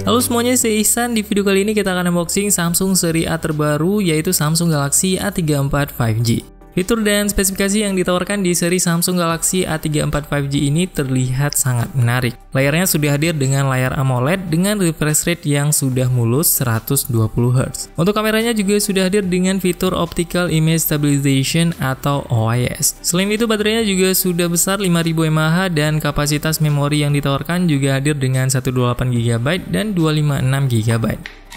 Halo semuanya, saya Ihsan. Di video kali ini kita akan unboxing Samsung seri A terbaru, yaitu Samsung Galaxy A34 5G. Fitur dan spesifikasi yang ditawarkan di seri Samsung Galaxy A34 5G ini terlihat sangat menarik. Layarnya sudah hadir dengan layar AMOLED dengan refresh rate yang sudah mulus 120Hz. Untuk kameranya juga sudah hadir dengan fitur Optical Image Stabilization atau OIS. Selain itu, baterainya juga sudah besar 5000 mAh dan kapasitas memori yang ditawarkan juga hadir dengan 128GB dan 256GB.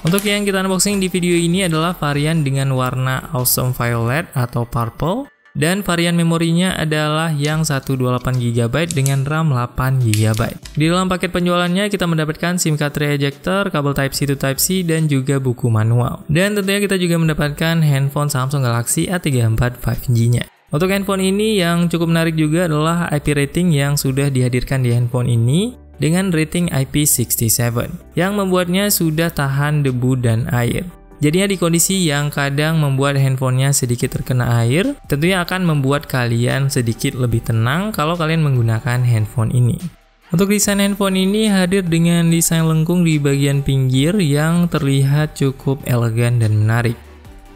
Untuk yang kita unboxing di video ini adalah varian dengan warna Awesome Violet atau Purple, dan varian memorinya adalah yang 128GB dengan RAM 8GB. Di dalam paket penjualannya kita mendapatkan SIM card ejector, kabel Type-C to Type-C, dan juga buku manual. Dan tentunya kita juga mendapatkan handphone Samsung Galaxy A34 5G-nya. Untuk handphone ini yang cukup menarik juga adalah IP rating yang sudah dihadirkan di handphone ini, dengan rating IP67 yang membuatnya sudah tahan debu dan air. Jadinya di kondisi yang kadang membuat handphonenya sedikit terkena air, tentunya akan membuat kalian sedikit lebih tenang kalau kalian menggunakan handphone ini. Untuk desain handphone ini hadir dengan desain lengkung di bagian pinggir yang terlihat cukup elegan dan menarik.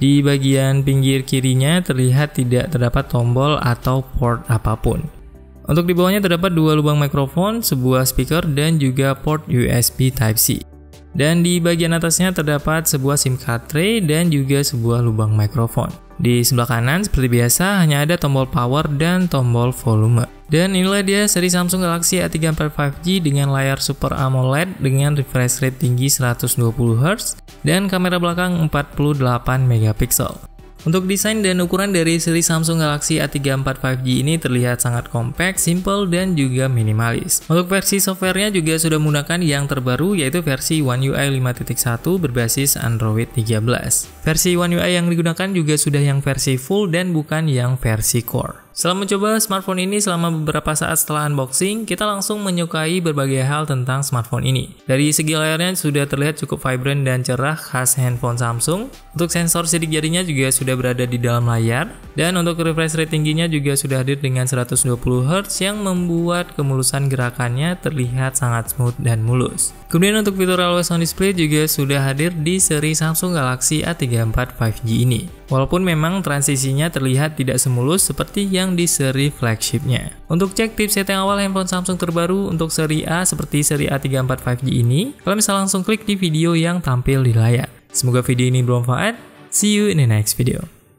Di bagian pinggir kirinya terlihat tidak terdapat tombol atau port apapun. Untuk di bawahnya terdapat dua lubang mikrofon, sebuah speaker, dan juga port USB Type-C. Dan di bagian atasnya terdapat sebuah SIM card tray dan juga sebuah lubang mikrofon. Di sebelah kanan seperti biasa hanya ada tombol power dan tombol volume. Dan inilah dia seri Samsung Galaxy A34 5G dengan layar Super AMOLED dengan refresh rate tinggi 120Hz dan kamera belakang 48MP. Untuk desain dan ukuran dari seri Samsung Galaxy A34 5G ini terlihat sangat compact, simple, dan juga minimalis. Untuk versi softwarenya juga sudah menggunakan yang terbaru, yaitu versi One UI 5.1 berbasis Android 13. Versi One UI yang digunakan juga sudah yang versi full dan bukan yang versi core. Setelah mencoba smartphone ini selama beberapa saat setelah unboxing, kita langsung menyukai berbagai hal tentang smartphone ini. Dari segi layarnya sudah terlihat cukup vibrant dan cerah khas handphone Samsung. Untuk sensor sidik jarinya juga sudah berada di dalam layar. Dan untuk refresh rate tingginya juga sudah hadir dengan 120Hz yang membuat kemulusan gerakannya terlihat sangat smooth dan mulus. Kemudian untuk fitur Always On Display juga sudah hadir di seri Samsung Galaxy A34 5G ini. Walaupun memang transisinya terlihat tidak semulus seperti yang di seri flagshipnya. Untuk cek tips setting awal handphone Samsung terbaru untuk seri A seperti seri A34 5G ini, kalian bisa langsung klik di video yang tampil di layar. Semoga video ini bermanfaat. See you in the next video.